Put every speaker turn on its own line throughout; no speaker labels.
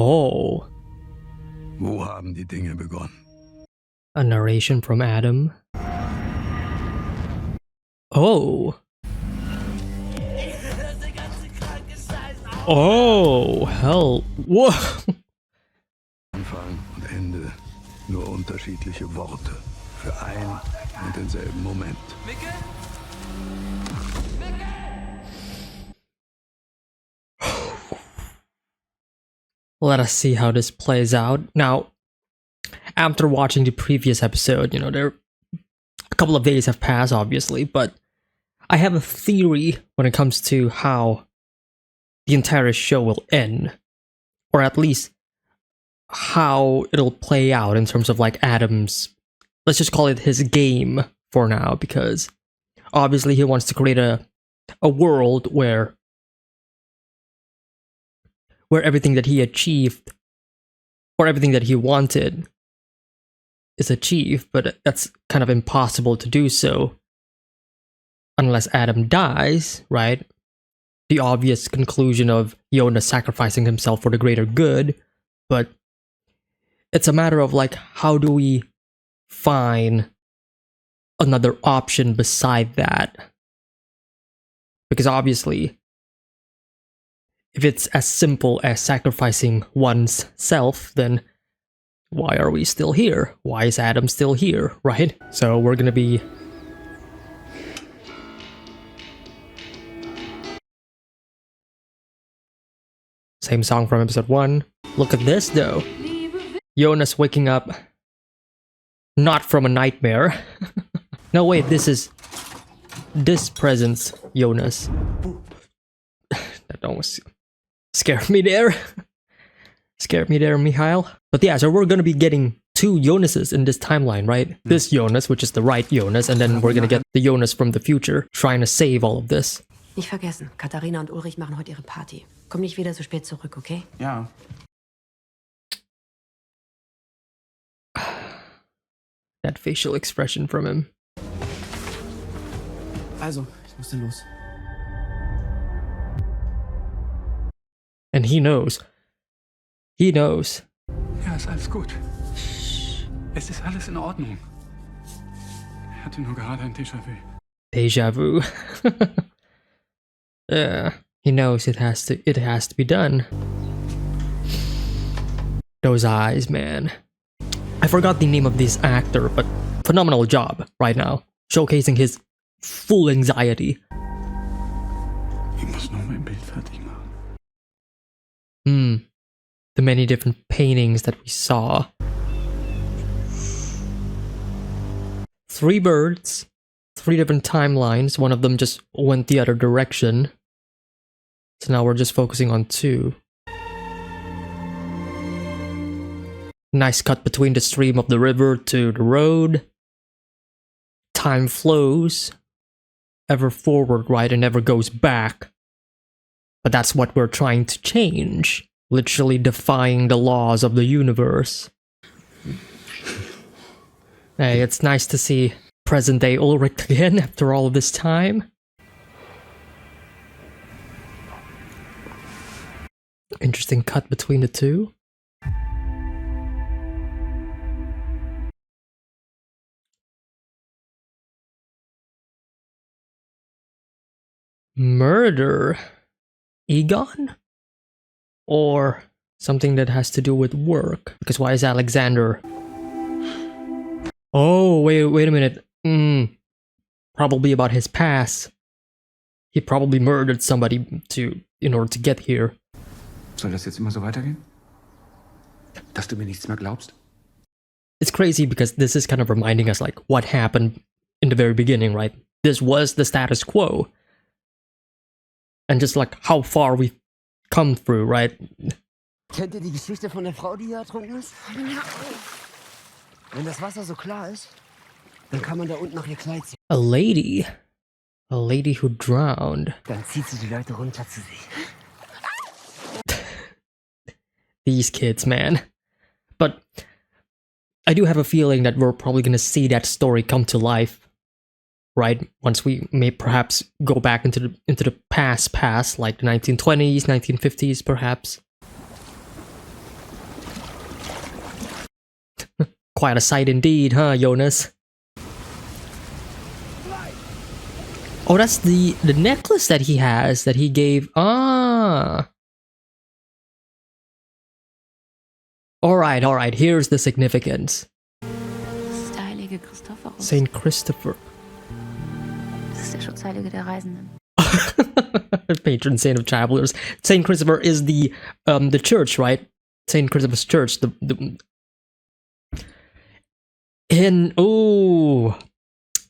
Oh.
Wo haben die Dinge begonnen?
A narration from Adam. Oh. Oh, hell. Whoa.
Anfang und Ende nur unterschiedliche Worte für ein und denselben Moment.
Let us see how this plays out. Now, after watching the previous episode, you know, a couple of days have passed, obviously, but I have a theory when it comes to how the entire show will end, or at least how it'll play out in terms of like Adam's, let's just call it his game for now, because obviously he wants to create a world where everything that he achieved or everything that he wanted is achieved, but that's kind of impossible to do so unless Adam dies, right? The obvious conclusion of Jonas sacrificing himself for the greater good, but it's a matter of like, how do we find another option beside that? Because obviously, if it's as simple as sacrificing one's self, then why are we still here? Why is Adam still here, right? So we're gonna be same song from episode 1. Look at this though. Jonas waking up not from a nightmare. No wait, this presents Jonas. That almost scared me there. Scared me there, Mikhail. But yeah, so we're gonna be getting 2 Jonases in this timeline, right? This Jonas, which is the right Jonas, and then we're gonna get the Jonas from the future, trying to save all of this.
Nicht vergessen, Katharina und Ulrich machen heute ihre Party. Komm nicht wieder so spät zurück, okay?
Ja.
That facial expression from him.
Also, ich muss dann los.
And he knows. He knows.
Ja, ist alles gut. Es ist alles in Ordnung. Er hatte nur gerade ein Déjà-vu.
Deja vu. Yeah, he knows it has to be done. Those eyes, man. I forgot the name of this actor, but phenomenal job right now, showcasing his full anxiety.
Ich muss nur mein Bild fertig machen.
The many different paintings that we saw. 3 birds, 3 different timelines. One of them just went the other direction. So now we're just focusing on 2. Nice cut between the stream of the river to the road. Time flows ever forward, right, and never goes back. But that's what we're trying to change. Literally defying the laws of the universe. Hey, it's nice to see present-day Ulrich again after all of this time. Interesting cut between the 2. Murder? Egon? Or something that has to do with work? Because why is Alexander... Oh, wait a minute. Probably about his past. He probably murdered somebody in order to get here.
Soll das jetzt immer so weitergehen? Dass du mir nichts mehr glaubst?
It's crazy because this is kind of reminding us like what happened in the very beginning, right? This was the status quo. And just like how far we've come through, right?
Kennt ihr die Geschichte von der Frau, die hier ertrunken ist? Wenn das Wasser so klar ist, dann kann man da unten nach ihr Kleid ziehen.
A lady who drowned.
Dann zieht sie die Leute runter zu sich.
These kids, man. But I do have a feeling that we're probably gonna see that story come to life, right? Once we may perhaps go back into the past, like the 1920s, 1950s, perhaps. Quite a sight indeed, huh, Jonas? Oh, that's the necklace that he has that he gave. Ah. All right. Here's the significance.
Das ist der heilige Christophorus.
Saint Christopher.
Das ist der Schutzheilige der Reisenden.
Patron saint of travelers. Saint Christopher is the church, right? Saint Christopher's church. The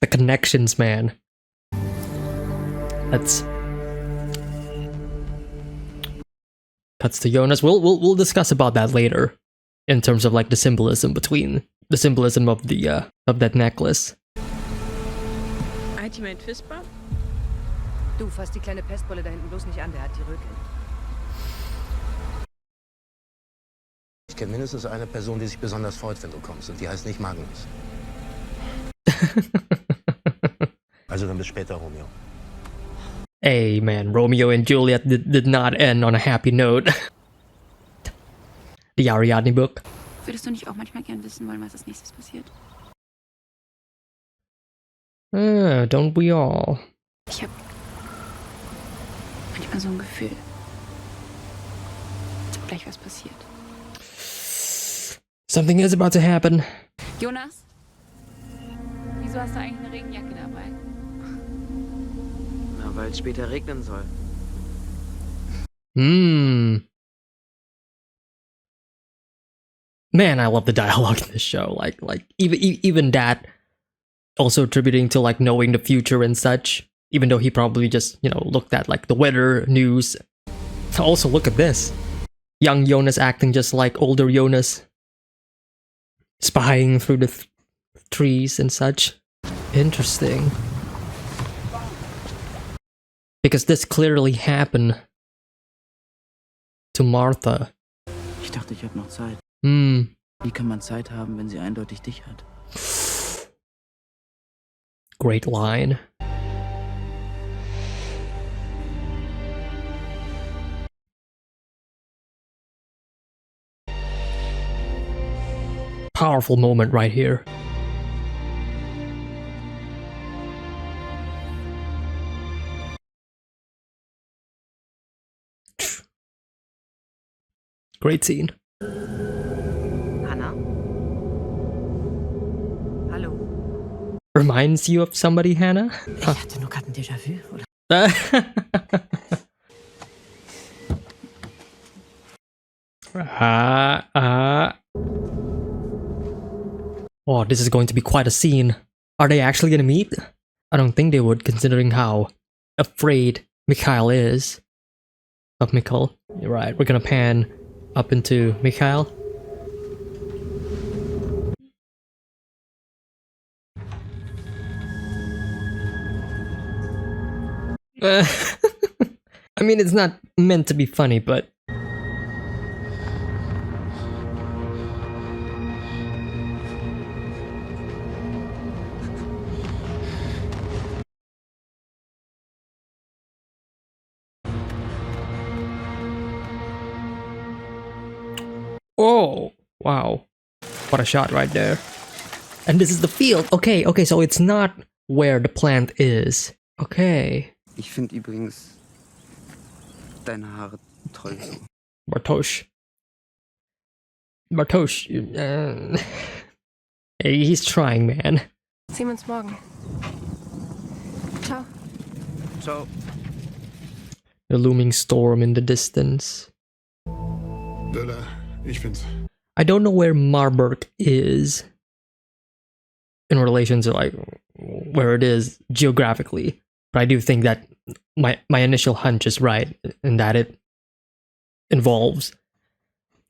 connections, man. That's cuts to Jonas. We'll discuss about that later, in terms of like the symbolism of the of that necklace.
Hat jemand Fisper?
Du, fass die kleine Pestbolle da hinten bloß nicht an, der hat die Röke.
Ich kenne mindestens eine Person, die sich besonders freut, wenn du kommst. Und die heißt nicht Magnus. Also dann bis später, Romeo.
Hey man, Romeo and Juliet did not end on a happy note. The Ariadne book.
Würdest du nicht auch manchmal gern wissen wollen, was als nächstes passiert?
Don't we all?
Ich hab manchmal so ein Gefühl, als ob gleich was passiert.
Something is about to happen.
Jonas? Wieso hast du eigentlich eine Regenjacke dabei?
Na, weil es später regnen soll.
Man, I love the dialogue in this show. Like even that, also attributing to like knowing the future and such. Even though he probably just, you know, looked at like the weather news. Also, look at this. Young Jonas acting just like older Jonas. Spying through the trees and such. Interesting. Because this clearly happened to Martha.
Ich dachte, ich habe noch Zeit. Wie kann man Zeit haben, wenn sie eindeutig dich hat?
Great line. Powerful moment right here. Great scene.
Hannah? Hallo?
Reminds you of somebody, Hannah?
Ich hatte nur gerade ein Déjà-vu, oder?
Oh, this is going to be quite a scene. Are they actually gonna meet? I don't think they would, considering how afraid Mikhail is of Mikhail. You're right, we're gonna pan up into Mikhail. I mean, it's not meant to be funny, but oh, wow. What a shot right there. And this is the field. Okay, so it's not where the plant is. Okay.
Ich finde übrigens deine Haare toll so.
Bartosz, hey, he's trying, man.
Sehen wir uns morgen. Ciao.
Ciao.
The looming storm in the distance.
Döller, ich bin's.
I don't know where Marburg is in relation to like where it is geographically, but I do think that my initial hunch is right in that it involves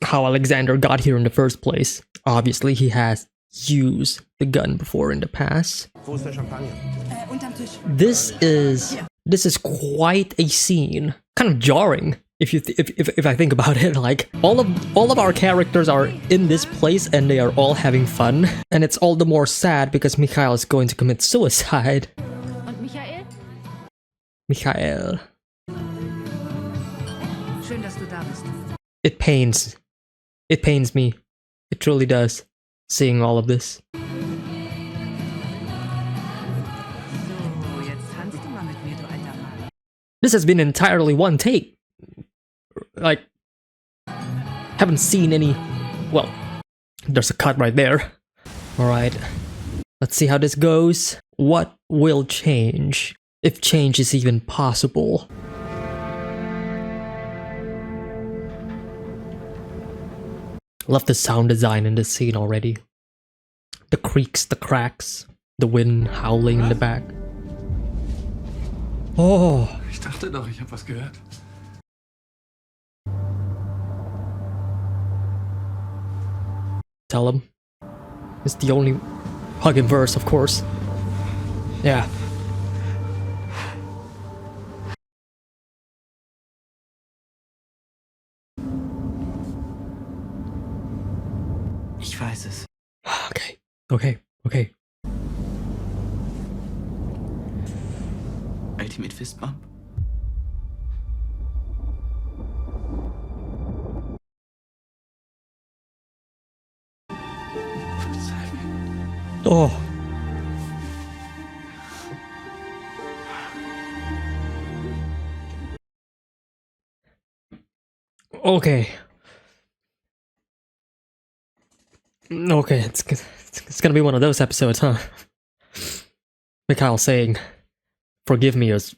how Alexander got here in the first place. Obviously, he has used the gun before in the past.
Wo ist der Champagner?
Unterm Tisch.
This is quite a scene. Kind of jarring if I think about it. Like all of our characters are in this place and they are all having fun, and it's all the more sad because Mikhail is going to commit suicide.
Und Michael?
Mikhail.
Schön, dass du da bist.
It pains me. It truly does. seeing all of this.
So, jetzt tanzt du mal mit mir, du alter Mann.
This has been entirely one take. Like, haven't seen any. Well, there's a cut right there. Alright, let's see how this goes. What will change? If change is even possible. Love the sound design in this scene already. The creaks, the cracks, the wind howling in the back. Oh.
Ich dachte doch, ich habe was gehört.
Tell him. It's the only hugging verse, of course. Yeah.
Ich weiß es.
Okay. Okay. Okay.
Ultimate Fist Bump?
Verzeih mir.
Oh. Okay. Okay, it's gonna be one of those episodes, huh? Mikhail saying, "Forgive me," as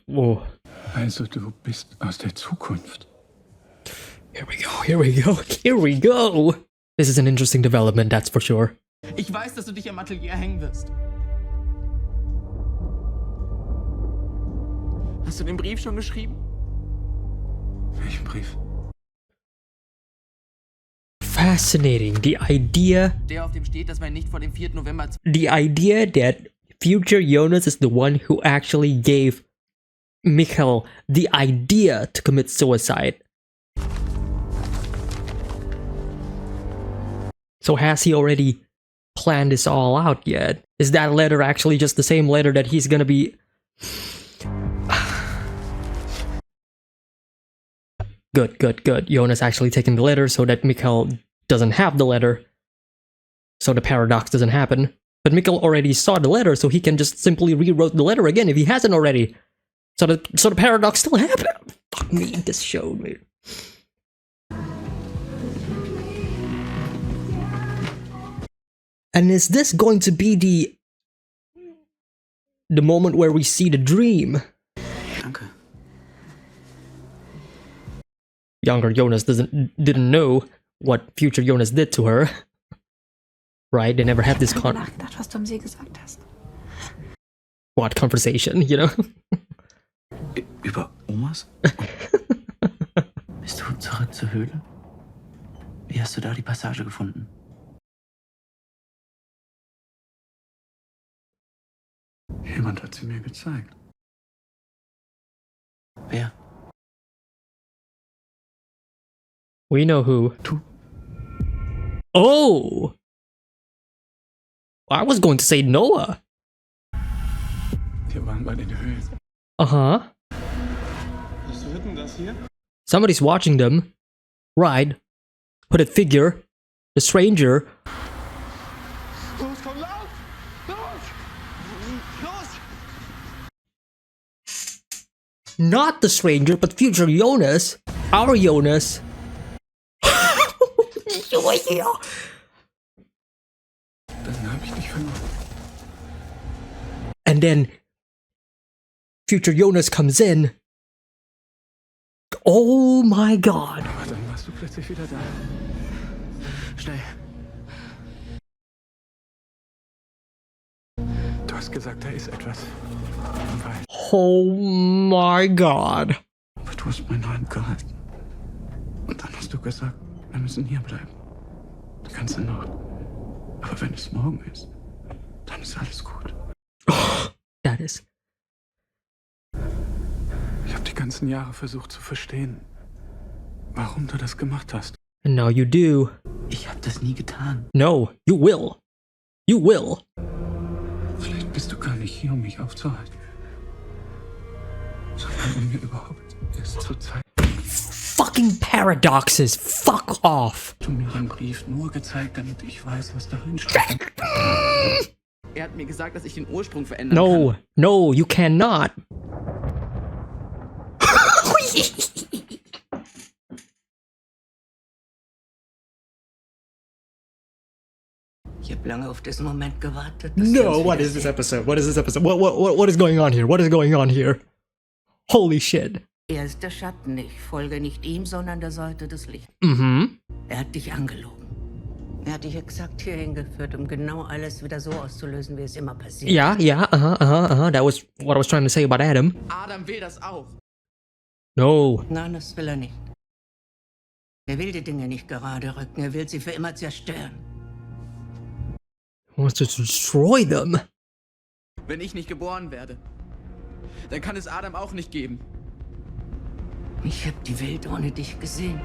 whoa.
Also, du bist aus der Zukunft.
Here we go. Here we go. Here we go. This is an interesting development, that's for sure.
Ich weiß, dass du dich am Atelier hängen wirst. Hast du den Brief schon geschrieben?
Welchen Brief?
Fascinating. The idea
Der, auf dem steht, dass man nicht vor dem 4. November...
the idea that future Jonas is the one who actually gave Mikhail the idea to commit suicide. So has he already planned this all out yet? Is that letter actually just the same letter that he's gonna be... Good, good, good. Jonas actually taking the letter so that Mikhail doesn't have the letter. So the paradox doesn't happen. But Mikhail already saw the letter, so he can just simply rewrote the letter again if he hasn't already. So the paradox still happened. Fuck me, this showed me. And is this going to be the moment where we see the dream?
Danke.
Younger Jonas didn't know what future Jonas did to her. Right? They never had this
Nachgedacht, was du am See gesagt hast.
what conversation, you know?
Über Omas? Bist du zurück zur Höhle? Wie hast du da die Passage gefunden?
Jemand hat sie mir gezeigt.
Wer?
We know who.
Du.
Oh! I was going to say Noah.
Wir waren bei den Höhlen.
Uh-huh.
Was wird denn das hier?
Somebody's watching them. Right. Hooded figure. The stranger.
Los, komm, lauf! Los! Los!
Not the stranger, but future Jonas. Our Jonas.
Dann hab ich dich verloren.
And then future Jonas comes in. Oh my god.
Aber dann warst du plötzlich wieder da.
Schnell.
Du hast gesagt, da ist etwas. Im Wald.
Oh my god.
Aber du hast meine Hand gehalten. Und dann hast du gesagt, wir müssen hier bleiben. Die ganze Nacht. Aber wenn es morgen ist, dann ist alles gut.
That is.
Ich habe die ganzen Jahre versucht zu verstehen, warum du das gemacht hast.
And now you do.
Ich hab das nie getan.
No, you will. You will.
Vielleicht bist du gar nicht hier, um mich aufzuhalten. Sondern um mir überhaupt erst zu zeigen.
Fuck fucking paradoxes. Fuck off.
Du mir den Brief nur gezeigt, damit ich weiß, was darin steht.
Er hat mir gesagt, dass ich den Ursprung verändern
No, no, you cannot.
Ich habe lange auf diesen Moment gewartet. dass wir
No,
uns
what is this
wiedersehen.
episode? What is this episode? What is going on here? What is going on here? Holy shit.
Er ist der Schatten. Ich folge nicht ihm, sondern der Seite des Lichts.
Mhm.
Er hat dich angelogen. Er hat dich exakt hierhin geführt, um genau alles wieder so auszulösen, wie es immer passiert.
Yeah, yeah, That was what I was trying to say about Adam.
Adam will das auch.
No.
Nein, das will er nicht. Er will die Dinge nicht gerade rücken. Er will sie für immer zerstören.
He wants to destroy them.
Wenn ich nicht geboren werde, dann kann es Adam auch nicht geben.
Ich habe die Welt ohne dich gesehen.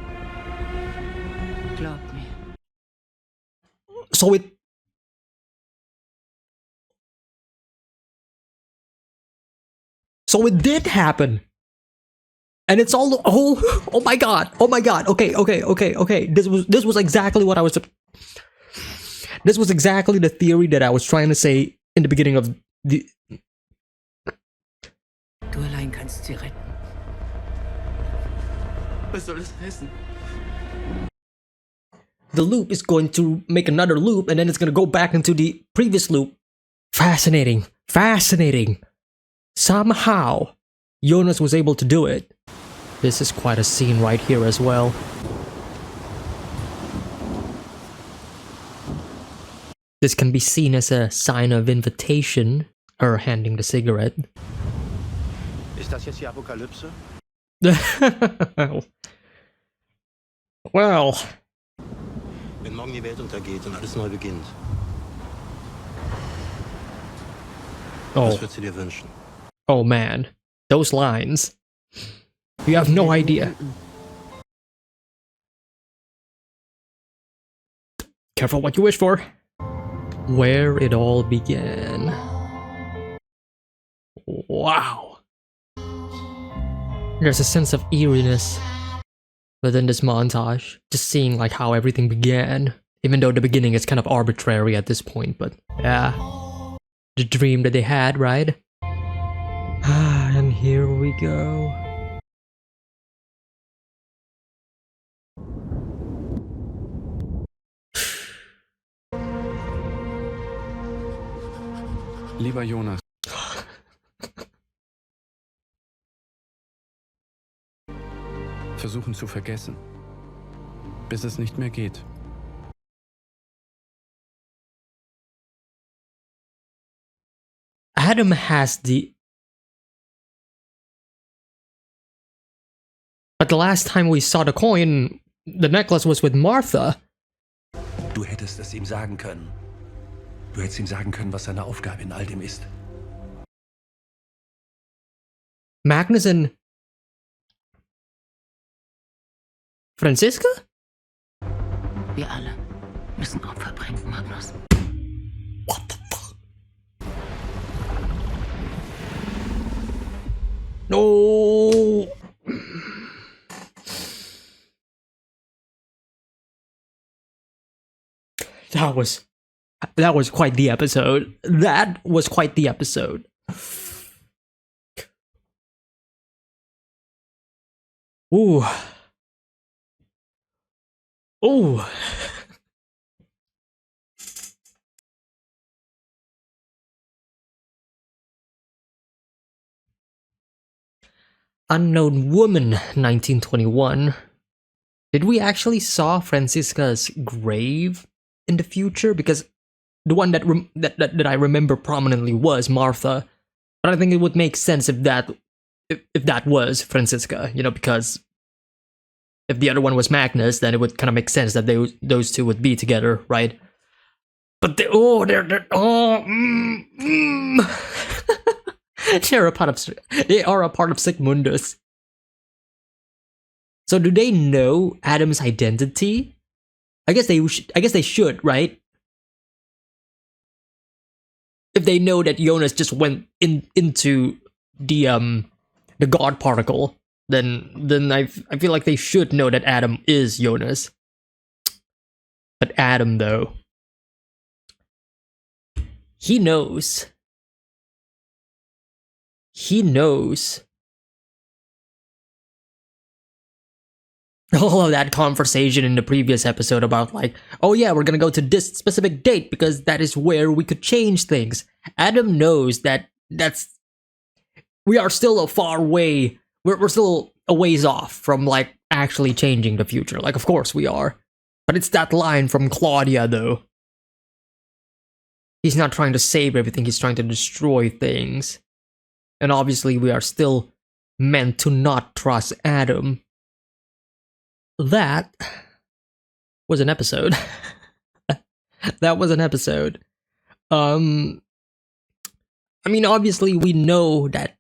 Glaub mir.
So it. So it did happen. And it's all oh my god. Oh my god. Okay. This was exactly what I was This was exactly the theory that I was trying to say in the beginning of the
Du allein kannst sie retten.
Was soll das heißen?
the loop is going to make another loop and then it's going to go back into the previous loop. Fascinating. Somehow, Jonas was able to do it. This is quite a scene right here as well. This can be seen as a sign of invitation, her handing the cigarette.
Ist das jetzt die Apokalypse?
Well,
Wenn morgen die Welt untergeht und alles neu beginnt, was
oh,
würdest du dir wünschen?
oh man, those lines. You have no idea. Careful what you wish for. Where it all began. Wow. There's a sense of eeriness within this montage. Just seeing like how everything began. Even though the beginning is kind of arbitrary at this point, but yeah. The dream that they had, right? And here we go.
Lieber Jonas, versuchen zu vergessen, bis es nicht mehr geht.
Adam has the... But the last time we saw the coin, the necklace was with Martha.
Du hättest es ihm sagen können. Du hättest ihm sagen können, was seine Aufgabe in all dem ist.
Magnus and... Franziska?
Wir alle müssen Opfer bringen, Magnus.
What the fuck? No! That was quite the episode. That was quite the episode. Ooh. Ooh. Unknown Woman, 1921. Did we actually saw Franziska's grave in the future? Because the one that I remember prominently was Martha, but I think it would make sense if that was Franziska, you know, because if the other one was Magnus, then it would kind of make sense that those two would be together, right? But they're they are a part of Sigmundus. So do they know Adam's identity? I guess they should, right? If they know that Jonas just went into the God particle then I feel like they should know that Adam is Jonas. But Adam, though, he knows. He knows. All of that conversation in the previous episode about like, oh yeah, we're gonna go to this specific date because that is where we could change things. Adam knows that we are still a far way. We're still a ways off from like actually changing the future. Like, of course we are. But it's that line from Claudia, though. He's not trying to save everything, he's trying to destroy things. And obviously we are still meant to not trust Adam. That was an episode. That was an episode. I mean, obviously we know that,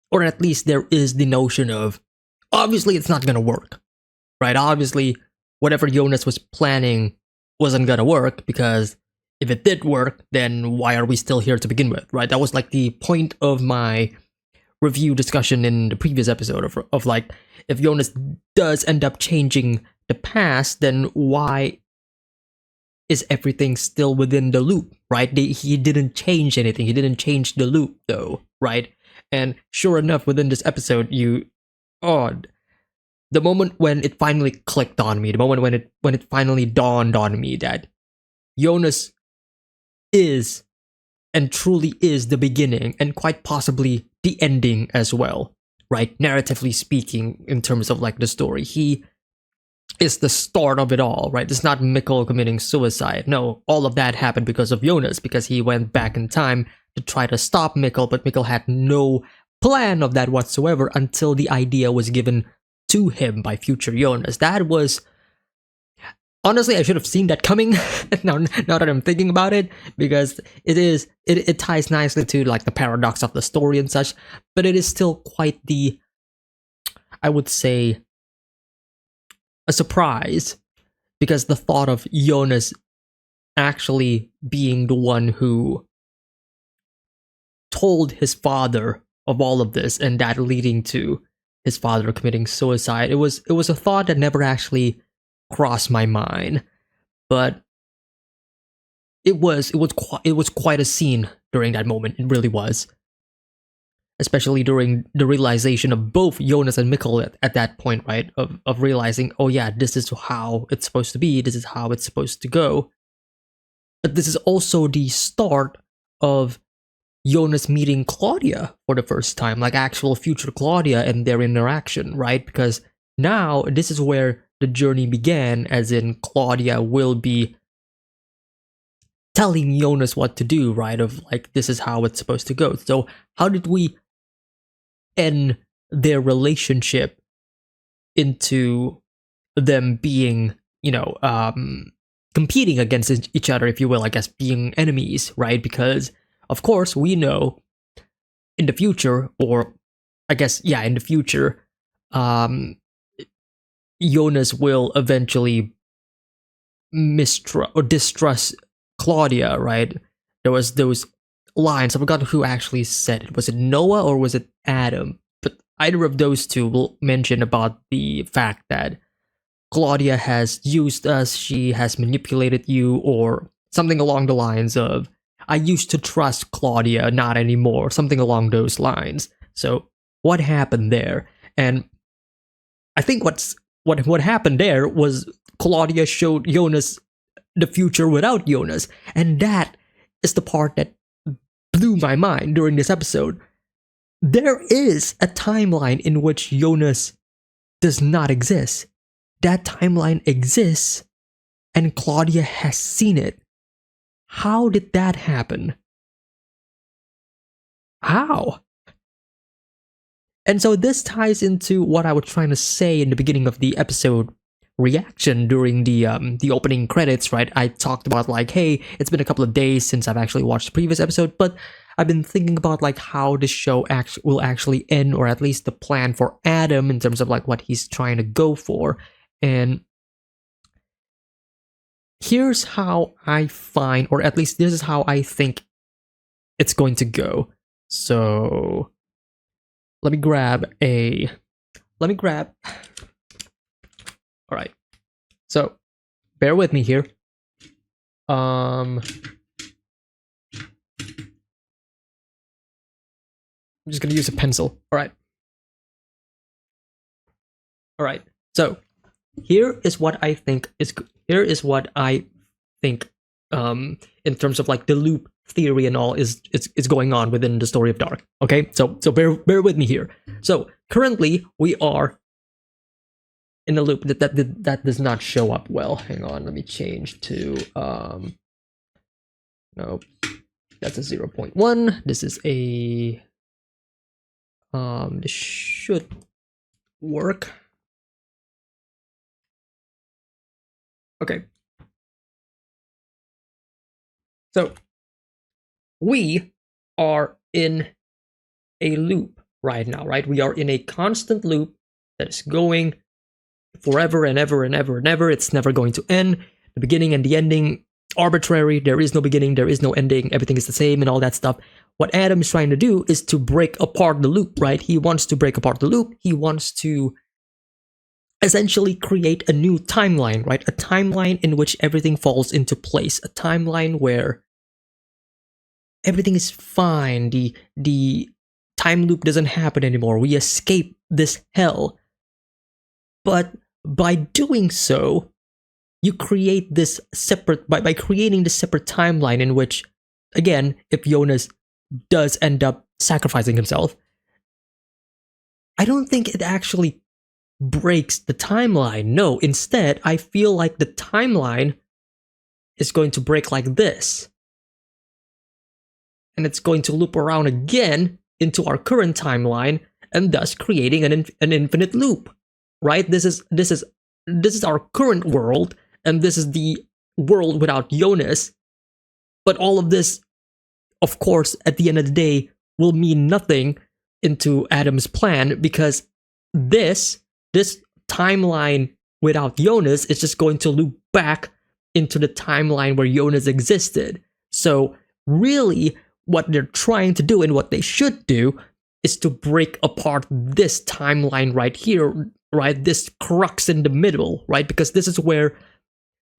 or at least there is the notion of, obviously it's not gonna work, right? Obviously, whatever Jonas was planning wasn't gonna work, because if it did work, then why are we still here to begin with, right? That was like the point of my review discussion in the previous episode of like, if Jonas does end up changing the past, then why is everything still within the loop, right? He didn't change anything. He didn't change the loop, though, right? And sure enough, within this episode, the moment when it finally clicked on me, the moment when it finally dawned on me that Jonas is and truly is the beginning and quite possibly the ending as well, right? Narratively speaking, in terms of like the story, he is the start of it all, right? It's not Mikkel committing suicide. No, all of that happened because of Jonas, because he went back in time to try to stop Mikkel, but Mikkel had no plan of that whatsoever until the idea was given to him by future Jonas. That was, honestly, I should have seen that coming. now that I'm thinking about it, because it ties nicely to like the paradox of the story and such, but it is still quite the, I would say, a surprise, because the thought of Jonas actually being the one who told his father of all of this, and that leading to his father committing suicide, it was a thought that never actually crossed my mind. But it was quite a scene during that moment. It really was, especially during the realization of both Jonas and Mikkel at that point, right? Of realizing, oh yeah, this is how it's supposed to be, this is how it's supposed to go. But this is also the start of Jonas meeting Claudia for the first time, like actual future Claudia and their interaction, right? Because now this is where the journey began, as in Claudia will be telling Jonas what to do, right? Of like, this is how it's supposed to go. So how did we end their relationship into them being, competing against each other, if you will, I guess, being enemies, right? Because of course we know in the future, or I guess, yeah, in the future, Jonas will eventually distrust Claudia, right? There was those lines, I forgot who actually said it. Was it Noah or was it Adam? But either of those two will mention about the fact that Claudia has used us, she has manipulated you, or something along the lines of, I used to trust Claudia, not anymore, something along those lines. So what happened there? And I think what happened there was Claudia showed Jonas the future without Jonas, and that is the part that blew my mind during this episode. There is a timeline in which Jonas does not exist. That timeline exists, and Claudia has seen it. How did that happen? How? And so this ties into what I was trying to say in the beginning of the episode reaction during the opening credits, right? I talked about like, hey, it's been a couple of days since I've actually watched the previous episode, but I've been thinking about like how this show will actually end, or at least the plan for Adam in terms of like what he's trying to go for. And here's how I find, or at least this is how I think it's going to go. So let me grab a let me grab. All right. So, bear with me here. I'm just gonna use a pencil. All right. All right. So, here is what I think in terms of like the loop theory and all is going on within the story of Dark. Okay, so bear with me here. So currently we are in a loop that does not show up well. Hang on, let me change to nope, that's a 0.1. This is a this should work. Okay. So, we are in a loop right now, right? We are in a constant loop that is going forever and ever and ever and ever. It's never going to end. The beginning and the ending, arbitrary. There is no beginning, there is no ending. Everything is the same and all that stuff. What Adam is trying to do is to break apart the loop, right? He wants to break apart the loop. He wants to essentially create a new timeline, right? A timeline in which everything falls into place. A timeline where everything is fine. The time loop doesn't happen anymore. We escape this hell. But by doing so, you create this separate, by creating this separate timeline in which, again, if Jonas does end up sacrificing himself, I don't think it actually breaks the timeline. No, instead, I feel like the timeline is going to break like this. And it's going to loop around again into our current timeline, and thus creating an infinite loop. Right? This is our current world, and this is the world without Jonas. But all of this, of course, at the end of the day, will mean nothing into Adam's plan, because this timeline without Jonas is just going to loop back into the timeline where Jonas existed. So really, what they're trying to do and what they should do is to break apart this timeline right here, right? This crux in the middle, right? Because this is where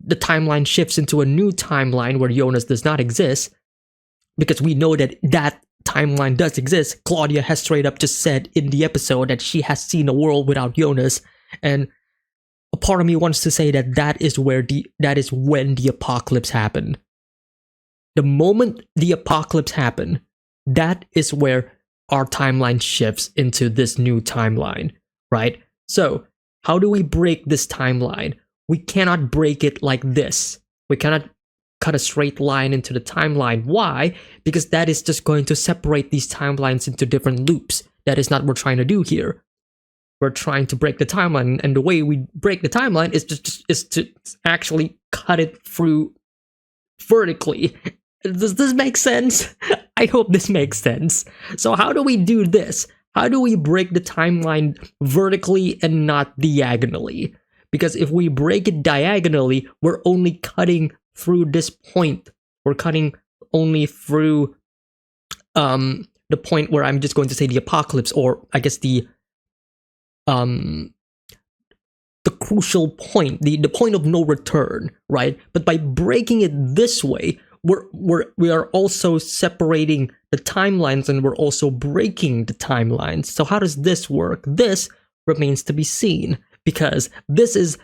the timeline shifts into a new timeline where Jonas does not exist. Because we know that that timeline does exist. Claudia has straight up just said in the episode that she has seen a world without Jonas, and a part of me wants to say that that is when the apocalypse happened. The moment the apocalypse happened, that is where our timeline shifts into this new timeline, right? So, how do we break this timeline? We cannot break it like this. We cannot cut a straight line into the timeline. Why? Because that is just going to separate these timelines into different loops. That is not what we're trying to do here. We're trying to break the timeline, and the way we break the timeline is to actually cut it through vertically. Does this make sense? I hope this makes sense. So how do we do this? How do we break the timeline vertically and not diagonally? Because if we break it diagonally, we're only cutting through this point. We're cutting only through the point where I'm just going to say the apocalypse, or I guess the crucial point, the point of no return, right? But by breaking it this way, we are also separating the timelines, and we're also breaking the timelines. So how does this work? This remains to be seen, because this is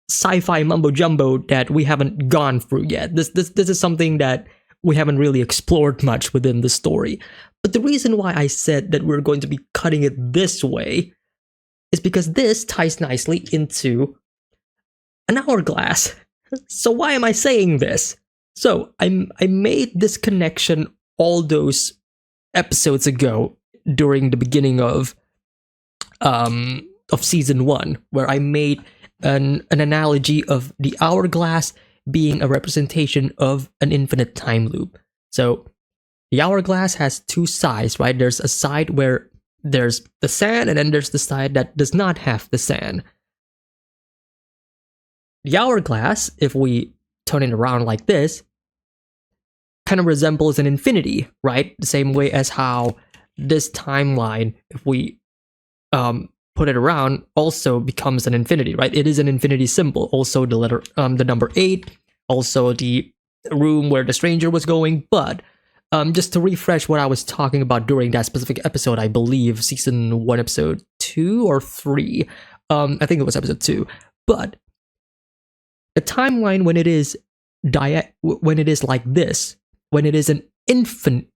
sci-fi mumbo jumbo that we haven't gone through yet. This is something that we haven't really explored much within the story. But the reason why I said that we're going to be cutting it this way is because this ties nicely into an hourglass. So why am I saying this? So I made this connection all those episodes ago during the beginning of season 1, where I made an analogy of the hourglass being a representation of an infinite time loop. So the hourglass has two sides, right? There's a side where there's the sand, and then there's the side that does not have the sand. The hourglass, if we turn it around like this, kind of resembles an infinity, right? The same way as how this timeline, if we put it around also becomes an infinity, right? It is an infinity symbol. Also the number 8, also the room where the stranger was going. But just to refresh what I was talking about during that specific episode, I believe season 1, episode 2 or 3. I think it was episode 2. But the timeline when it is like this, when it is an an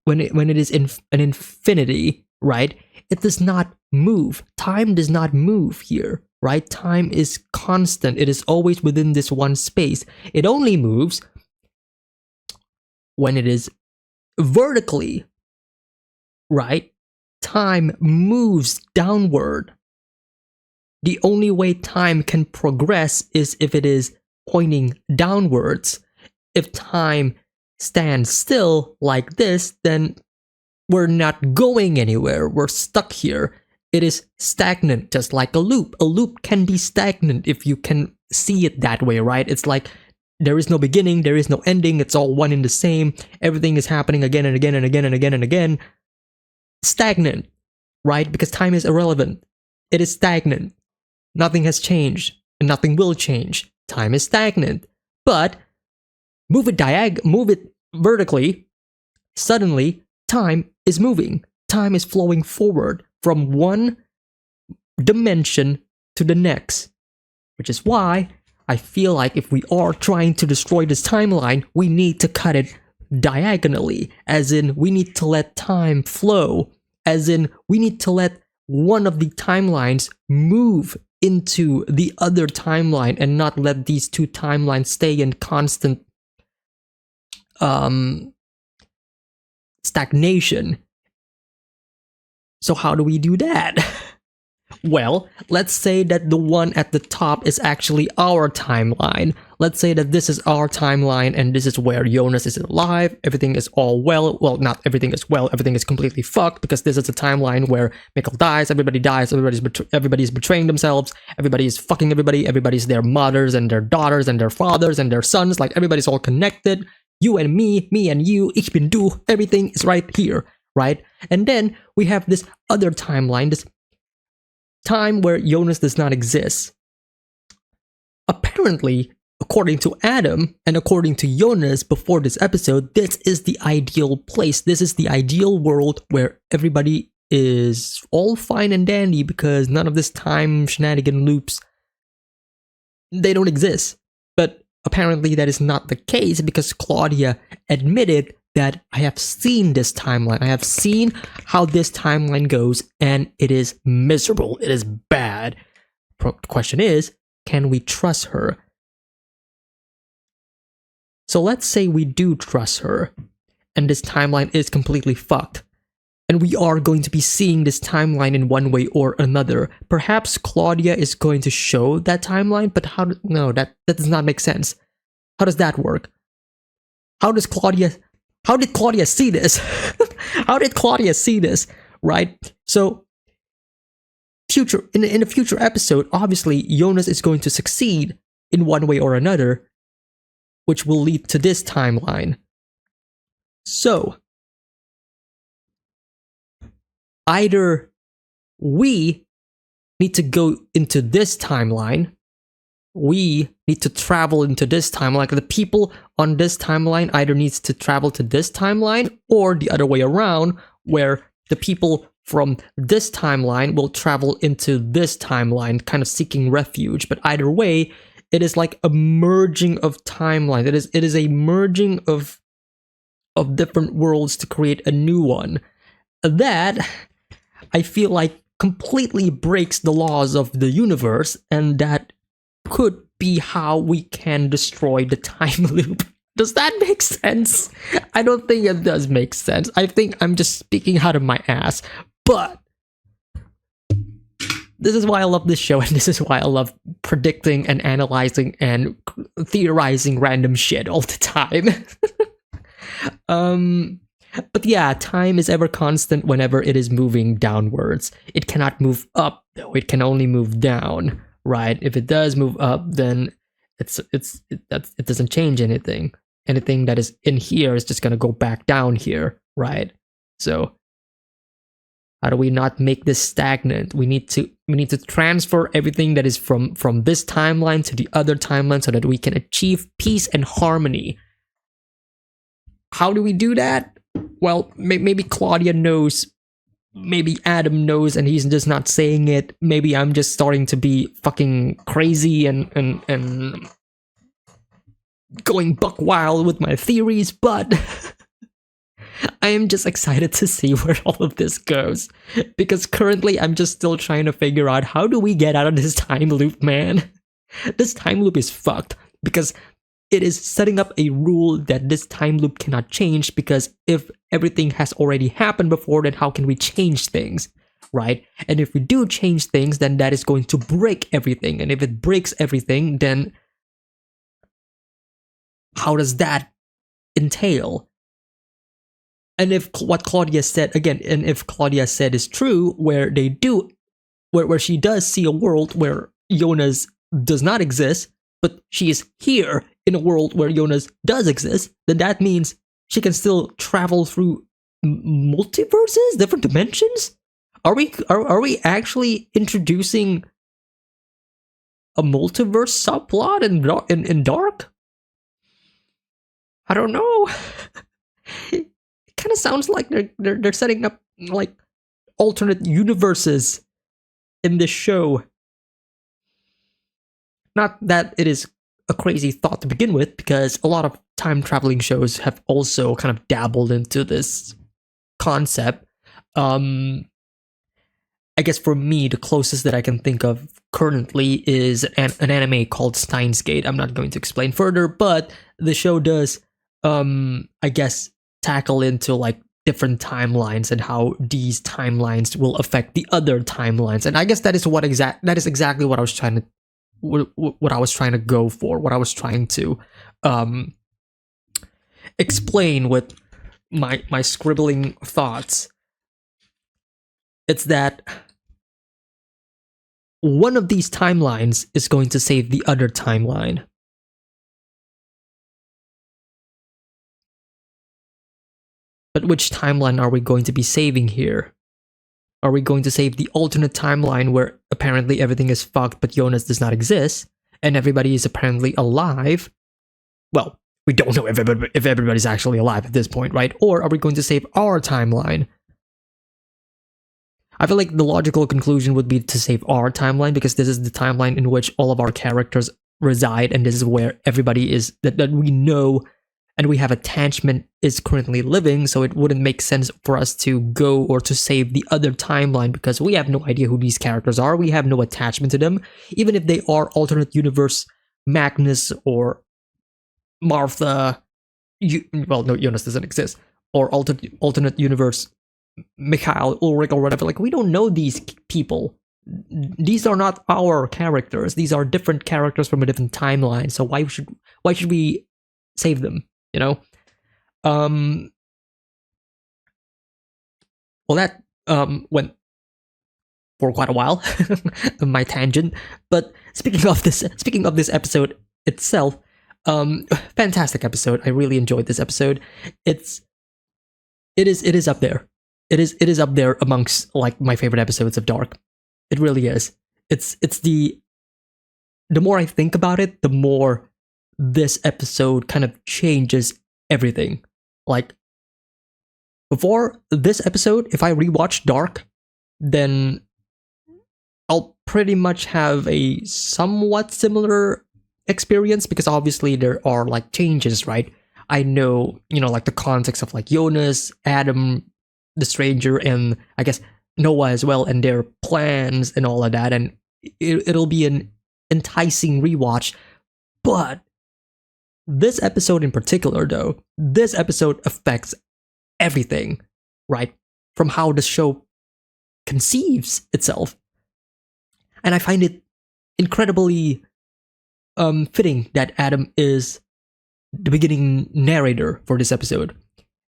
infinity, right? It does not move. Time does not move here, right? Time is constant. It is always within this one space. It only moves when it is vertically, right? Time moves downward. The only way time can progress is if it is pointing downwards. If time stands still like this, then we're not going anywhere. We're stuck here. It is stagnant, just like a loop. A loop can be stagnant if you can see it that way, right? It's like there is no beginning, there is no ending. It's all one and the same. Everything is happening again and again and again and again and again. Stagnant, right? Because time is irrelevant. It is stagnant. Nothing has changed, and nothing will change. Time is stagnant. But move it vertically, suddenly time is moving. Time is flowing forward from one dimension to the next. Which is why I feel like if we are trying to destroy this timeline, we need to cut it diagonally. As in, we need to let time flow. As in, we need to let one of the timelines move into the other timeline and not let these two timelines stay in constant stagnation. So how do we do that? Well, let's say that the one at the top is actually our timeline. Let's say that this is our timeline and this is where Jonas is alive. Everything is all well. Well, not everything is well. Everything is completely fucked because this is a timeline where Mikkel dies, everybody's betraying themselves, everybody is fucking everybody, everybody's their mothers and their daughters and their fathers and their sons, like everybody's all connected. You and me and you, ich bin du, everything is right here, right? And then we have this other timeline, this time where Jonas does not exist. Apparently, according to Adam and according to Jonas before this episode, this is the ideal place. This is the ideal world where everybody is all fine and dandy because none of this time shenanigan loops, they don't exist. But apparently that is not the case because Claudia admitted that I have seen this timeline. I have seen how this timeline goes and it is miserable. It is bad. The question is, can we trust her? So let's say we do trust her and this timeline is completely fucked. And we are going to be seeing this timeline in one way or another. Perhaps Claudia is going to show that timeline, but that does not make sense. How does that work? How did Claudia see this? How did Claudia see this? Right? So, in a future episode, obviously, Jonas is going to succeed in one way or another, which will lead to this timeline. So, either we need to go into this timeline, we need to travel into this timeline. Like the people on this timeline either needs to travel to this timeline or the other way around, where the people from this timeline will travel into this timeline, kind of seeking refuge. But either way, it is like a merging of timelines. It is a merging of different worlds to create a new one. That I feel like completely breaks the laws of the universe, and that could be how we can destroy the time loop. Does that make sense? I don't think it does make sense. I think I'm just speaking out of my ass. But this is why I love this show, and this is why I love predicting and analyzing and theorizing random shit all the time. But yeah, time is ever constant whenever it is moving downwards. It cannot move up, though. It can only move down, right? If it does move up, then it doesn't change anything. Anything that is in here is just gonna go back down here, right? So How do we not make this stagnant? We need to transfer everything that is from this timeline to the other timeline so that we can achieve peace and harmony. How do we do that? Well, maybe Claudia knows. Maybe Adam knows and he's just not saying it. Maybe I'm just starting to be fucking crazy and going buck wild with my theories, but I am just excited to see where all of this goes. Because currently I'm just still trying to figure out how do we get out of this time loop, man? This time loop is fucked because it is setting up a rule that this time loop cannot change, because if everything has already happened before, then how can we change things, right? And if we do change things, then that is going to break everything. And if it breaks everything, then how does that entail? And if what Claudia said, again, and if Claudia said is true, where she does see a world where Jonas does not exist, but she is here in a world where Jonas does exist, then that means she can still travel through multiverses, different dimensions? Are we actually introducing a multiverse subplot in Dark? I don't know. It kind of sounds like they're setting up like alternate universes in this show. Not that it is a crazy thought to begin with, because a lot of time traveling shows have also kind of dabbled into this concept. I guess for me, the closest that I can think of currently is an anime called Steins Gate. I'm not going to explain further, but the show does, I guess, tackle into like different timelines and how these timelines will affect the other timelines. And I guess that is exactly what I was trying to go for, what I was trying to explain with my scribbling thoughts. It's that one of these timelines is going to save the other timeline. But which timeline are we going to be saving here? Are we going to save the alternate timeline where apparently everything is fucked but Jonas does not exist and everybody is apparently alive? Well, we don't know if everybody's actually alive at this point, right? Or are we going to save our timeline? I feel like the logical conclusion would be to save our timeline, because this is the timeline in which all of our characters reside, and this is where everybody is that we know and we have attachment is currently living, so it wouldn't make sense for us to go or to save the other timeline because we have no idea who these characters are. We have no attachment to them. Even if they are alternate universe Magnus or Martha, well, no, Jonas doesn't exist, or alternate universe Mikhail, Ulrich, or whatever. Like, we don't know these people. These are not our characters. These are different characters from a different timeline. So why should we save them? You know? Well, that went for quite a while, my tangent. But speaking of this episode itself, fantastic episode. I really enjoyed this episode. It is up there. It is up there amongst like my favorite episodes of Dark. It really is. It's the more I think about it, the more this episode kind of changes everything. Like, before this episode, if I rewatch Dark, then I'll pretty much have a somewhat similar experience, because obviously there are like changes, right? I know, like the context of like Jonas, Adam, the stranger, and I guess Noah as well, and their plans and all of that, and it'll be an enticing rewatch. But this episode in particular, though, this episode affects everything, right? From how the show conceives itself. And I find it incredibly fitting that Adam is the beginning narrator for this episode.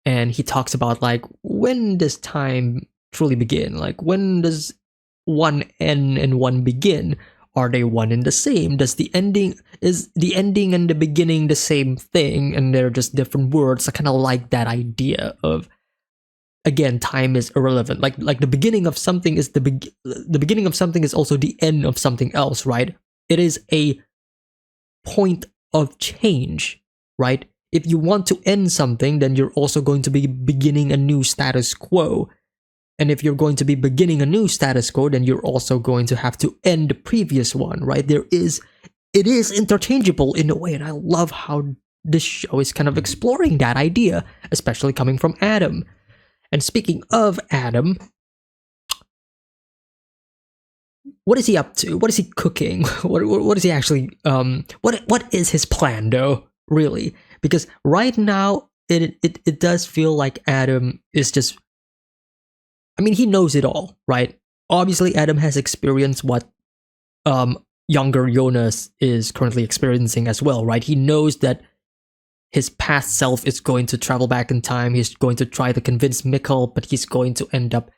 And he talks about, like, when does time truly begin? Like, when does one end and one begin? Are they one and the same? Is the ending and the beginning the same thing, and they're just different words? I kind of like that idea of again, time is irrelevant. Like the beginning of something is the beginning of something is also the end of something else, right? It is a point of change, right? If you want to end something, then you're also going to be beginning a new status quo. And if you're going to be beginning a new status quo, then you're also going to have to end the previous one, right? It is interchangeable in a way, and I love how this show is kind of exploring that idea, especially coming from Adam. And speaking of Adam, what is he up to? What is he cooking? What is he actually what is his plan though, really? Because right now it does feel like Adam is just, I mean, he knows it all, right? Obviously Adam has experienced what younger Jonas is currently experiencing as well, right? He knows that his past self is going to travel back in time. He's going to try to convince Mikkel, but he's going to end up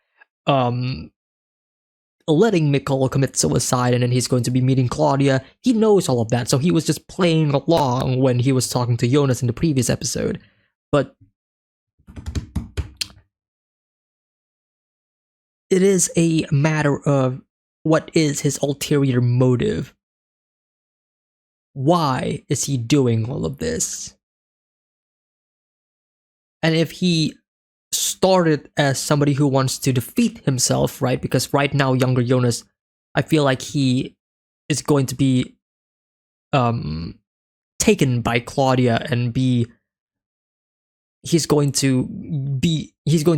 letting Mikkel commit suicide, and then he's going to be meeting Claudia. He knows all of that, so he was just playing along when he was talking to Jonas in the previous episode. But it is a matter of what is his ulterior motive. Why is he doing all of this? And if he started as somebody who wants to defeat himself, right? Because right now, younger Jonas, I feel like he is going to be taken by Claudia and he's going to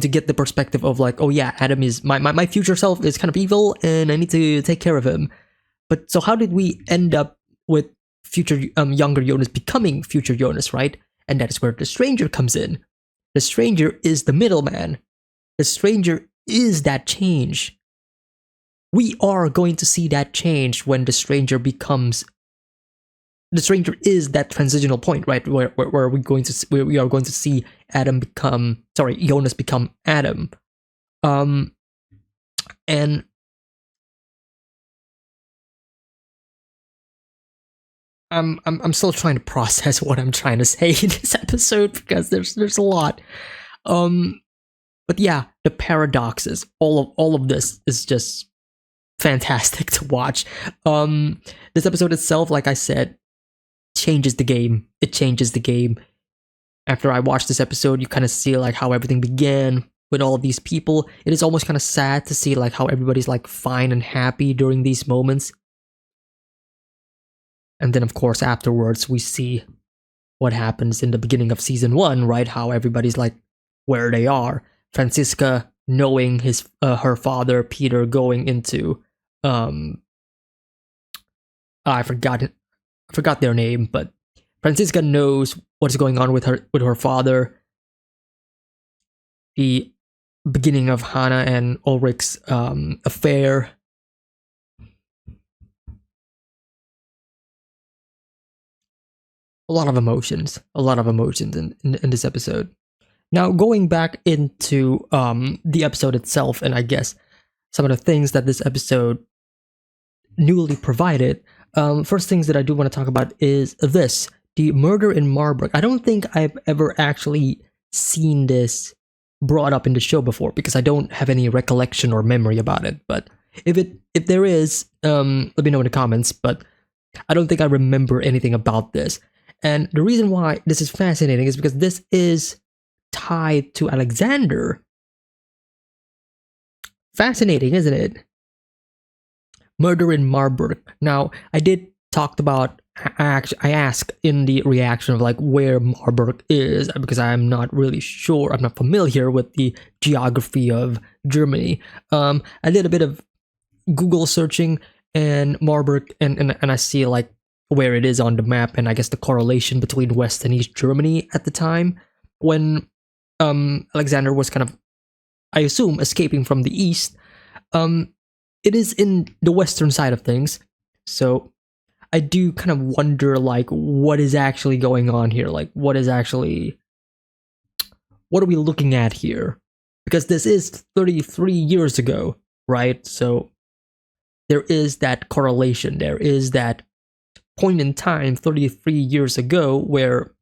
get the perspective of like, oh yeah, Adam is my future self is kind of evil and I need to take care of him. But so how did we end up with future younger Jonas becoming future Jonas, right? And that is where the stranger comes in. The stranger is the middleman. The stranger is that change. We are going to see that change when the stranger becomes. The stranger is that transitional point, right? Where we are going to see Jonas become Adam. And I'm still trying to process what I'm trying to say in this episode because there's a lot. But yeah, the paradoxes, all of this is just fantastic to watch. This episode itself, like I said, changes the game. It changes the game. After I watched this episode, you kind of see like how everything began with all of these people. It is almost kind of sad to see like how everybody's like fine and happy during these moments. And then, of course, afterwards, we see what happens in the beginning of season 1, right? How everybody's like where they are. Franziska knowing her father, Peter, going into I forgot their name, but Franziska knows what's going on with her father. The beginning of Hannah and Ulrich's affair. A lot of emotions in this episode. Now, going back into the episode itself, and I guess some of the things that this episode newly provided. First things that I do want to talk about is this: the murder in Marburg. I don't think I've ever actually seen this brought up in the show before because I don't have any recollection or memory about it. But if there is, let me know in the comments. But I don't think I remember anything about this. And the reason why this is fascinating is because this is tied to Alexander. Fascinating, isn't it? Murder in Marburg. Now, I did talk about, I asked in the reaction of like where Marburg is because I'm not really sure, I'm not familiar with the geography of Germany. I did a bit of Google searching and Marburg, and I see like where it is on the map, and I guess the correlation between West and East Germany at the time when Alexander was kind of, I assume, escaping from the East. It is in the Western side of things, so I do kind of wonder like what is actually going on here, like what are we looking at here? Because this is 33 years ago, right? So there is that correlation, there is that point in time 33 years ago where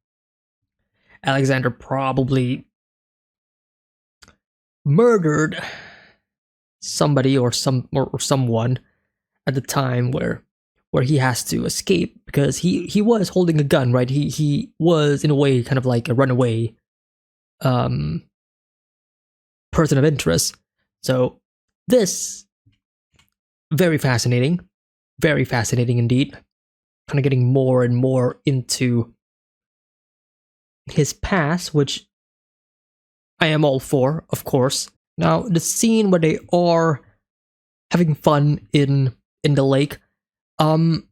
Alexander probably murdered somebody or someone at the time where he has to escape because he was holding a gun, right? He was in a way kind of like a runaway person of interest. So this very fascinating indeed. Kind of getting more and more into his past, which I am all for, of course. Now, the scene where they are having fun in the lake, that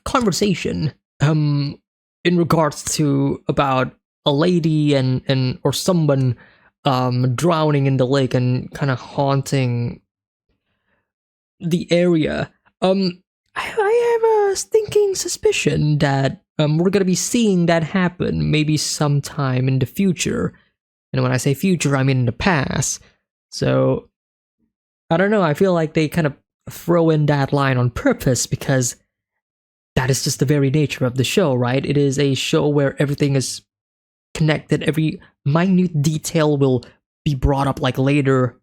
conversation, in regards to about a lady and or someone drowning in the lake and kind of haunting the area, I have a stinking suspicion that we're gonna be seeing that happen maybe sometime in the future. And when I say future, I mean in the past. So I don't know, I feel like they kind of throw in that line on purpose because that is just the very nature of the show, right? It is a show where everything is connected. Every minute detail will be brought up like later,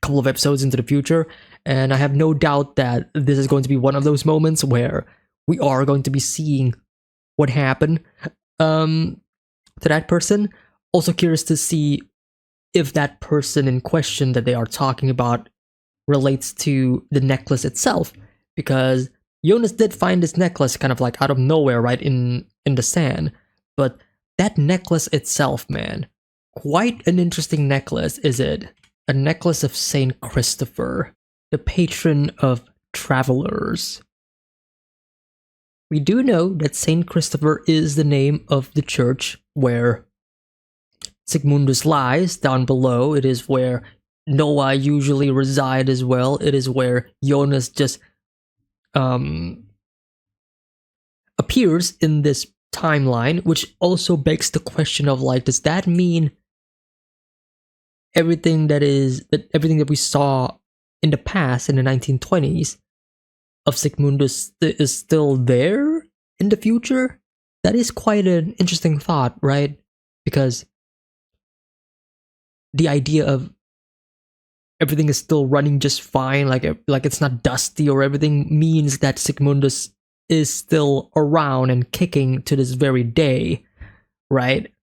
couple of episodes into the future. And I have no doubt that this is going to be one of those moments where we are going to be seeing what happened to that person. Also curious to see if that person in question that they are talking about relates to the necklace itself, because Jonas did find this necklace kind of like out of nowhere, right, in the sand. But that necklace itself, man, quite an interesting necklace, is it? A necklace of Saint Christopher, the patron of travelers. We do know that Saint Christopher is the name of the church where Sigmundus lies down below. It is where Noah usually reside as well. It is where Jonas just appears in this timeline, which also begs the question of like, does that mean everything that we saw in the past in the 1920s of Sigmundus is still there in the future? That is quite an interesting thought, right? Because the idea of everything is still running just fine, like it's not dusty or everything, means that Sigmundus is still around and kicking to this very day, right?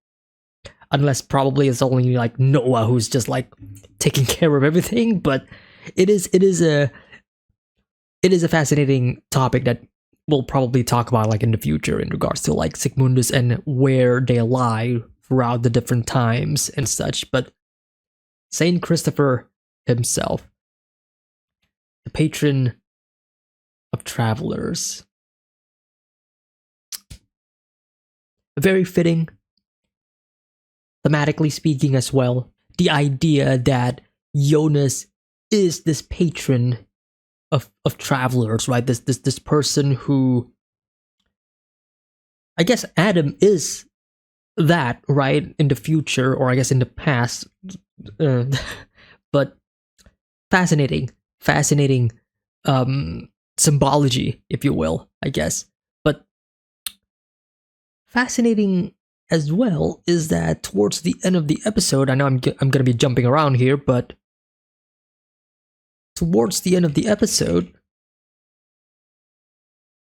Unless probably it's only like Noah who's just like taking care of everything. But it is a fascinating topic that we'll probably talk about like in the future in regards to like Sigmundus and where they lie throughout the different times and such. But Saint Christopher himself, the patron of travelers, very fitting, thematically speaking as well. The idea that Jonas is this patron of travelers, right? This person who, I guess Adam is that, right? In the future, or I guess in the past. But fascinating symbology, if you will, I guess. But fascinating as well is that towards the end of the episode, I know I'm going to be jumping around here, but towards the end of the episode,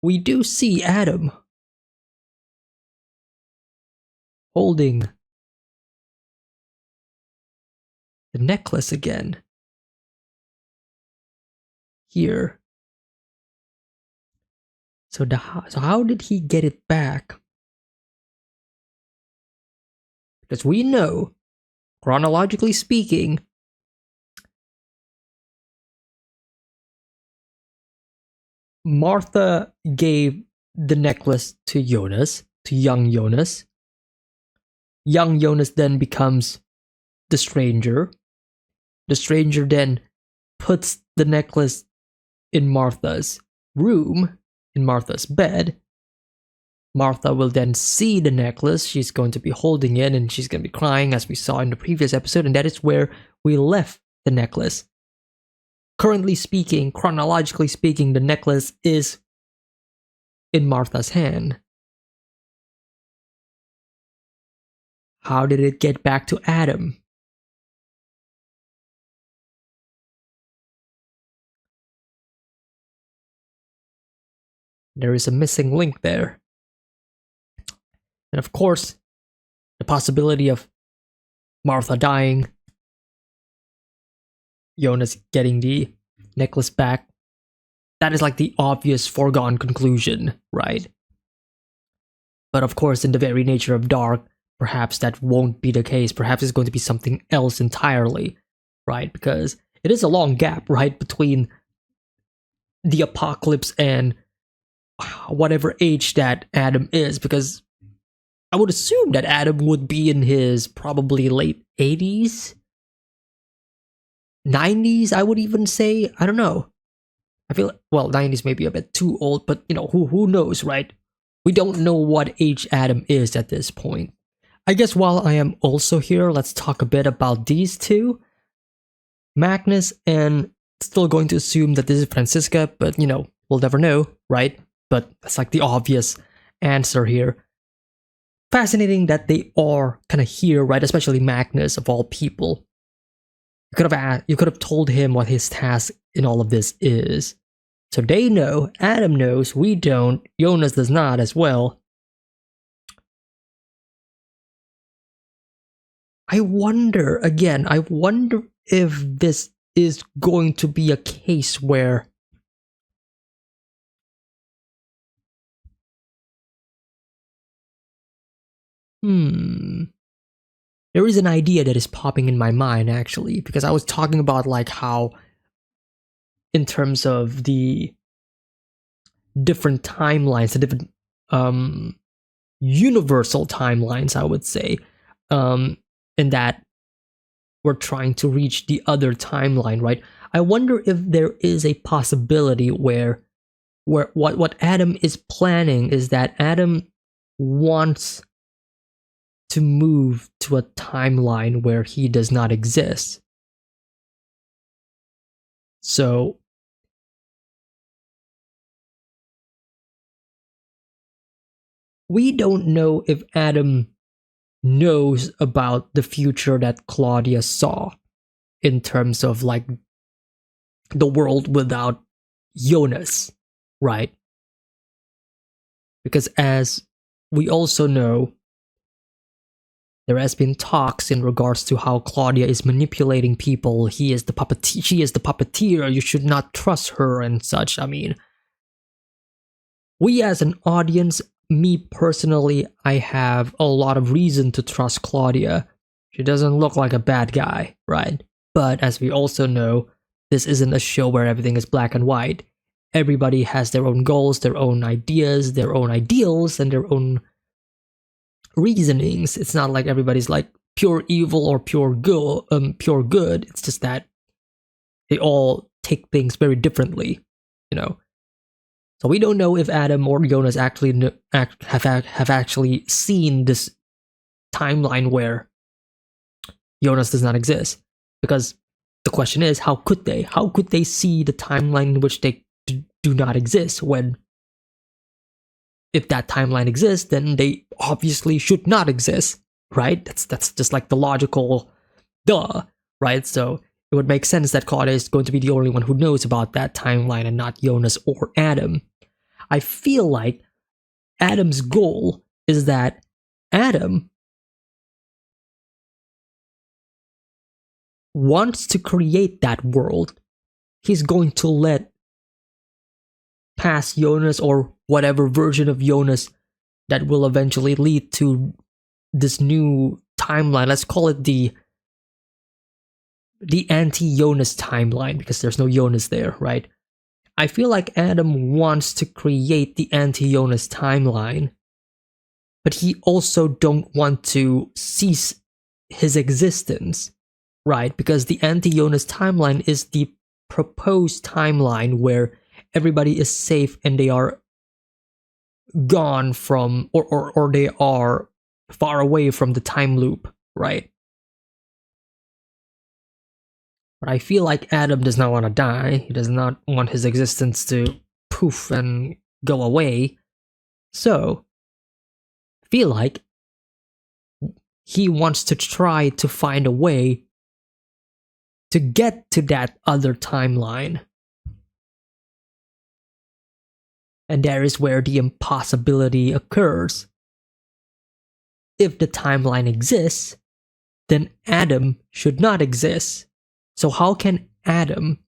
we do see Adam holding the necklace again. Here. So how did he get it back? Because we know, chronologically speaking, Martha gave the necklace to Jonas, to young Jonas. Young Jonas then becomes the stranger. The stranger then puts the necklace in Martha's room, in Martha's bed. Martha will then see the necklace. She's going to be holding it and she's going to be crying, as we saw in the previous episode, and that is where we left the necklace. Currently speaking, chronologically speaking, the necklace is in Martha's hand. how did it get back to Adam? There is a missing link there. And of course, the possibility of Martha dying, Jonas getting the necklace back. That is like the obvious foregone conclusion, right? But of course, in the very nature of Dark, perhaps that won't be the case. Perhaps it's going to be something else entirely, right? Because it is a long gap, right, between the apocalypse and whatever age that Adam is. Because I would assume that Adam would be in his probably late 80s, 90s, I would even say. I don't know. I feel, well, 90s may be a bit too old, but you know, who knows, right? We don't know what age Adam is at this point. I guess while I am also here, let's talk a bit about these two. Magnus, and still going to assume that this is Franziska, but you know, we'll never know, right? But that's like the obvious answer here. Fascinating that they are kind of here, right? Especially Magnus, of all people. You could have told him what his task in all of this is. So they know, Adam knows, we don't, Jonas does not as well. I wonder if this is going to be a case where there is an idea that is popping in my mind, actually, because I was talking about like how, in terms of the different timelines, the different universal timelines, I would say, in that we're trying to reach the other timeline, right? I wonder if there is a possibility where what Adam is planning is that Adam wants to move to a timeline where he does not exist. So we don't know if Adam knows about the future that Claudia saw in terms of like the world without Jonas, right? Because as we also know, there has been talks in regards to how Claudia is manipulating people. She is the puppeteer. You should not trust her and such. I mean, we as an audience, me personally, I have a lot of reason to trust Claudia. She doesn't look like a bad guy, right? But as we also know, this isn't a show where everything is black and white. Everybody has their own goals, their own ideas, their own ideals, and their own reasonings. It's not like everybody's like pure evil or pure good. It's just that they all take things very differently, you know. So we don't know if Adam or Jonas actually have actually seen this timeline where Jonas does not exist. Because the question is, how could they? How could they see the timeline in which they do not exist when, if that timeline exists, then they obviously should not exist, right? That's just like the logical duh, right? So it would make sense that Claudia is going to be the only one who knows about that timeline and not Jonas or Adam. I feel like Adam's goal is that Adam wants to create that world. He's going to let past Jonas or whatever version of Jonas that will eventually lead to this new timeline. Let's call it the anti-Jonas timeline, because there's no Jonas there, right? I feel like Adam wants to create the anti-Jonas timeline, but he also don't want to cease his existence, right? Because the anti-Jonas timeline is the proposed timeline where everybody is safe and they are gone from, or they are far away from the time loop, right? But I feel like Adam does not want to die. He does not want his existence to poof and go away. So, I feel like he wants to try to find a way to get to that other timeline. And there is where the impossibility occurs. If the timeline exists, then Adam should not exist. So how can Adam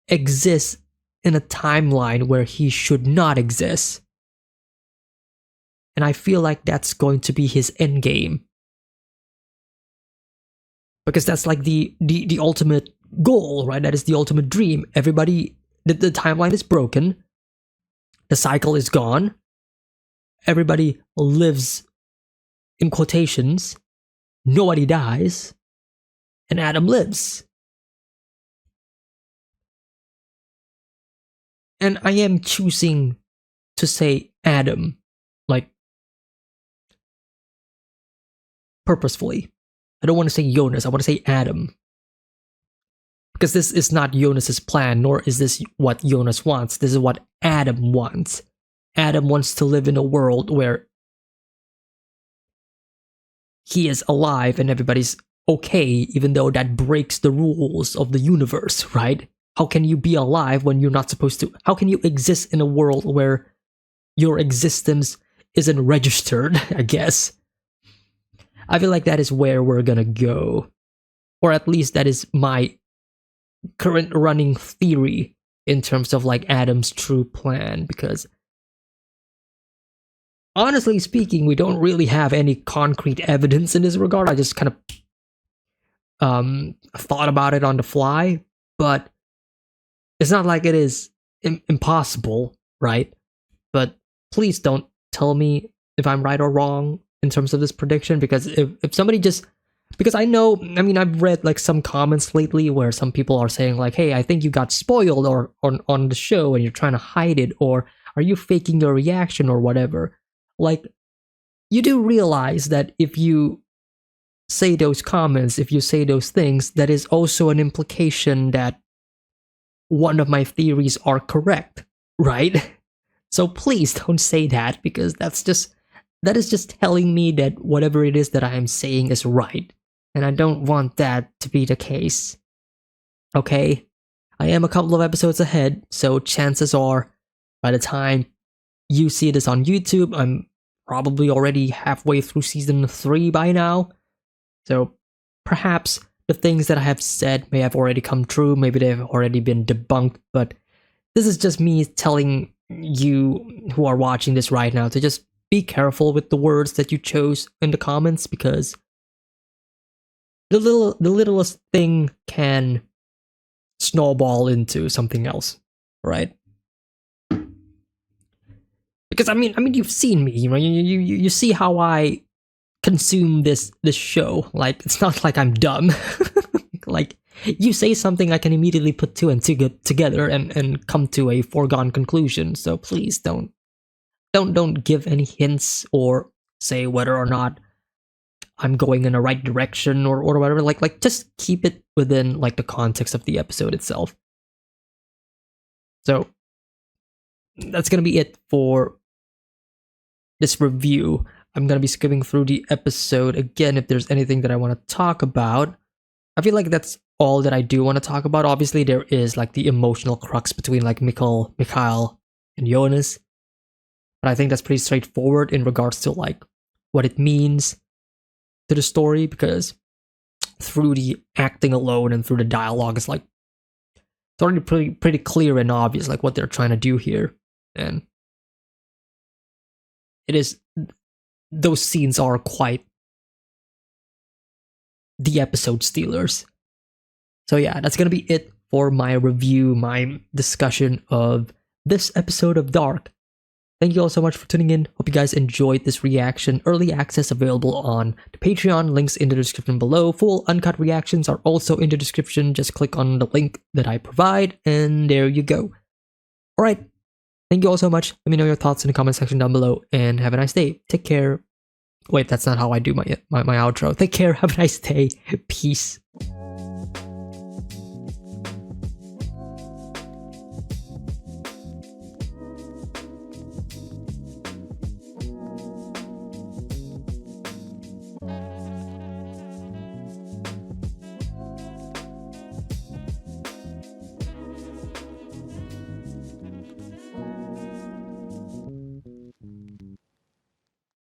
exist in a timeline where he should not exist? And I feel like that's going to be his endgame. Because that's like the ultimate goal, right? That is the ultimate dream. Everybody, the timeline is broken. The cycle is gone. Everybody lives in quotations. Nobody dies. And Adam lives. And I am choosing to say Adam, like, purposefully. I don't want to say Jonas, I want to say Adam. Because this is not Jonas's plan, nor is this what Jonas wants. This is what Adam wants. Adam wants to live in a world where he is alive and everybody's okay, even though that breaks the rules of the universe, right? How can you be alive when you're not supposed to? How can you exist in a world where your existence isn't registered, I guess? I feel like that is where we're gonna go. Or at least that is my current running theory in terms of like Adam's true plan, because honestly speaking, we don't really have any concrete evidence in this regard. I just kind of thought about it on the fly, but it's not like it is impossible, right? But please don't tell me if I'm right or wrong in terms of this prediction, because if somebody just, because I know, I mean, I've read like some comments lately where some people are saying like, hey, I think you got spoiled or on the show and you're trying to hide it, or are you faking your reaction or whatever. Like, you do realize that if you say those comments, if you say those things, that is also an implication that one of my theories are correct, right? So please don't say that, because that is just telling me that whatever it is that I am saying is right. And I don't want that to be the case. Okay? I am a couple of episodes ahead, so chances are by the time you see this on YouTube, I'm probably already halfway through season 3 by now. So perhaps the things that I have said may have already come true, maybe they've already been debunked, but this is just me telling you who are watching this right now to just be careful with the words that you chose in the comments, because the littlest thing can snowball into something else, right? Because I mean you've seen me, you know, you see how I consume this show. Like, it's not like I'm dumb. Like, you say something, I can immediately put two and two together and come to a foregone conclusion. So please don't give any hints or say whether or not I'm going in the right direction or whatever. Like just keep it within like the context of the episode itself. So that's gonna be it for this review. I'm gonna be skipping through the episode again if there's anything that I want to talk about. I feel like that's all that I do want to talk about. Obviously, there is like the emotional crux between like Mikhail and Jonas. But I think that's pretty straightforward in regards to like what it means to the story, because through the acting alone and through the dialogue, it's like it's already pretty clear and obvious like what they're trying to do here. And it is, those scenes are quite the episode stealers. So yeah, that's gonna be it for my review, my discussion of this episode of Dark. Thank you all so much for tuning in. Hope you guys enjoyed this reaction. Early access available on the Patreon. Links in the description below. Full uncut reactions are also in the description. Just click on the link that I provide, and there you go. Alright, thank you all so much. Let me know your thoughts in the comment section down below, and have a nice day. Take care. Wait, that's not how I do my outro. Take care, have a nice day. Peace.